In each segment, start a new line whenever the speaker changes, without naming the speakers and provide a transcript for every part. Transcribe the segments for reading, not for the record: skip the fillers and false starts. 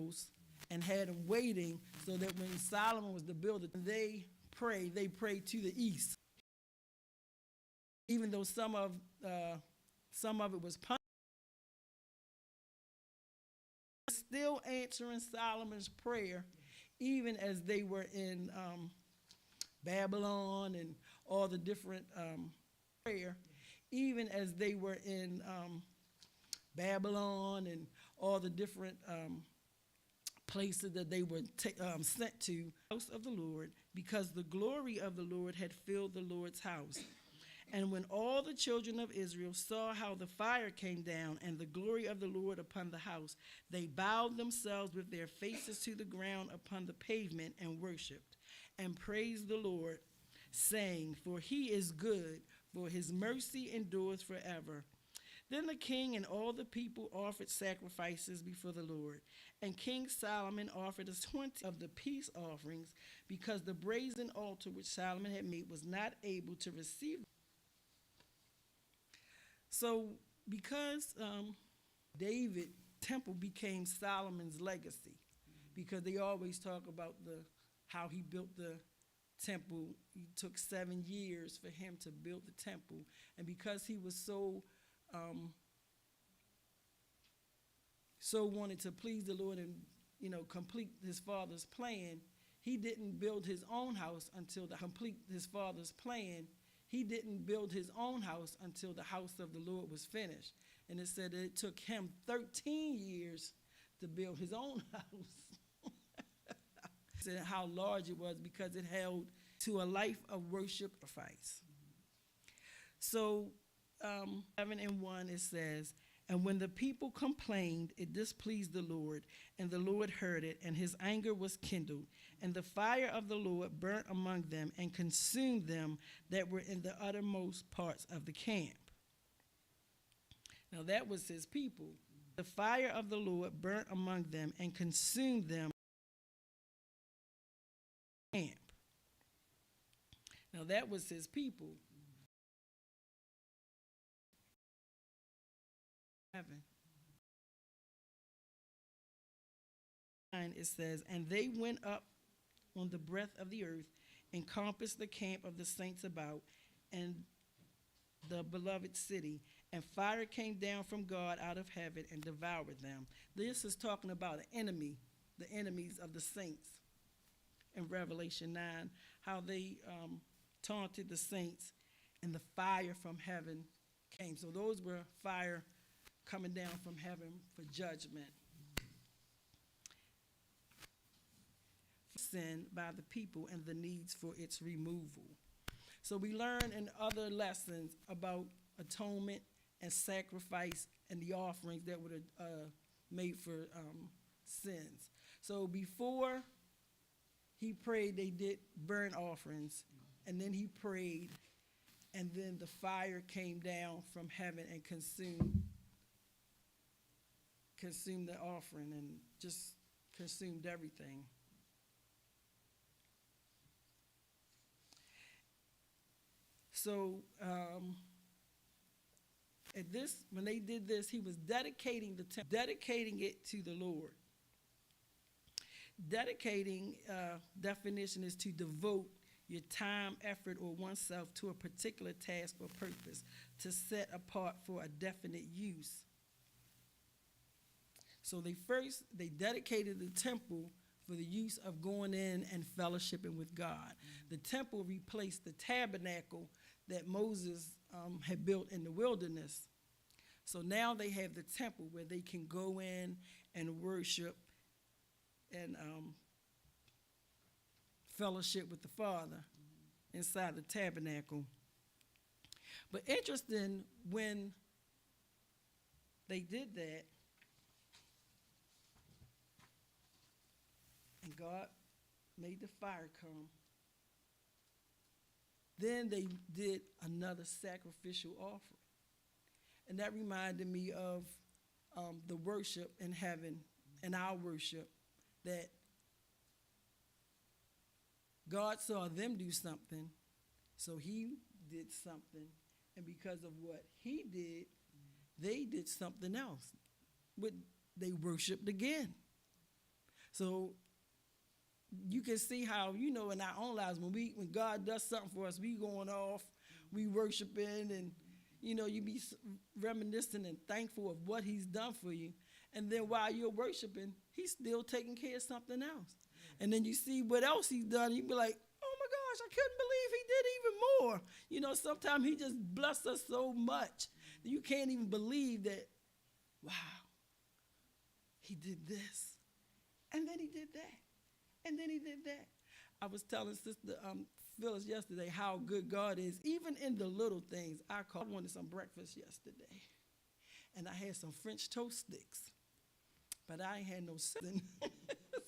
temples and had them waiting so that when Solomon was to build it, they prayed to the east. Even though some of it was punished, still answering Solomon's prayer, even as they were in Babylon and all the different prayer, even as they were in Babylon and all the different places that they were sent to, house of the Lord, because the glory of the Lord had filled the Lord's house. And when all the children of Israel saw how the fire came down and the glory of the Lord upon the house, they bowed themselves with their faces to the ground upon the pavement and worshiped and praised the Lord, saying, "For he is good, for his mercy endures forever." Then the king and all the people offered sacrifices before the Lord. And King Solomon offered 20 of the peace offerings, because the brazen altar which Solomon had made was not able to receive. So because David temple became Solomon's legacy, because they always talk about how he built the temple. It took 7 years for him to build the temple. And because he was so wanted to please the Lord and, complete his father's plan, he didn't build his own house until the house of the Lord was finished. And it said that it took him 13 years to build his own house. Said how large it was, because it held to a life of worship sacrifice. So 7:1 it says, "And when the people complained, it displeased the Lord, and the Lord heard it, and his anger was kindled, and the fire of the Lord burnt among them and consumed them that were in the uttermost parts of the camp." Now that was his people. The fire of the Lord burnt among them and consumed them. Camp. Now that was his people. Heaven. And it says, "And they went up on the breadth of the earth, encompassed the camp of the saints about, and the beloved city, and fire came down from God out of heaven and devoured them." This is talking about an enemy, the enemies of the saints in Revelation 9, how they taunted the saints, and the fire from heaven came. So those were fire coming down from heaven for judgment. Sin by the people and the needs for its removal. So we learn in other lessons about atonement and sacrifice and the offerings that were made for sins. So before he prayed, they did burnt offerings, and then he prayed, and then the fire came down from heaven and consumed the offering and just consumed everything. So when they did this, he was dedicating the temple, dedicating it to the Lord. Dedicating definition is to devote your time, effort, or oneself to a particular task or purpose, to set apart for a definite use. So they dedicated the temple for the use of going in and fellowshipping with God. The temple replaced the tabernacle that Moses had built in the wilderness. So now they have the temple where they can go in and worship and fellowship with the Father inside the tabernacle. But interesting, when they did that, and God made the fire come, then they did another sacrificial offering. And that reminded me of the worship in heaven and our worship, that God saw them do something, so he did something. And because of what he did, they did something else. They worshiped again. So you can see how, in our own lives, when God does something for us, we going off, we worshiping, and you be reminiscing and thankful of what he's done for you. And then while you're worshiping, he's still taking care of something else. And then you see what else he's done, and you be like, oh my gosh, I couldn't believe he did even more. Sometimes he just blessed us so much that you can't even believe that, wow, he did this. And then he did that. And then he did that. I was telling Sister Phyllis yesterday how good God is, even in the little things. I wanted some breakfast yesterday, and I had some French toast sticks, but I ain't had no seasoning.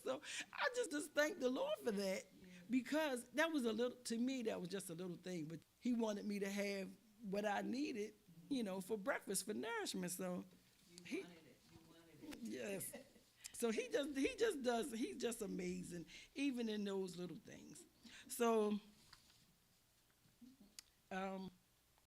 So I just thank the Lord for that, because that was to me, that was just a little thing. But he wanted me to have what I needed, for breakfast, for nourishment. So you wanted it. Yes. So he's just amazing, even in those little things. So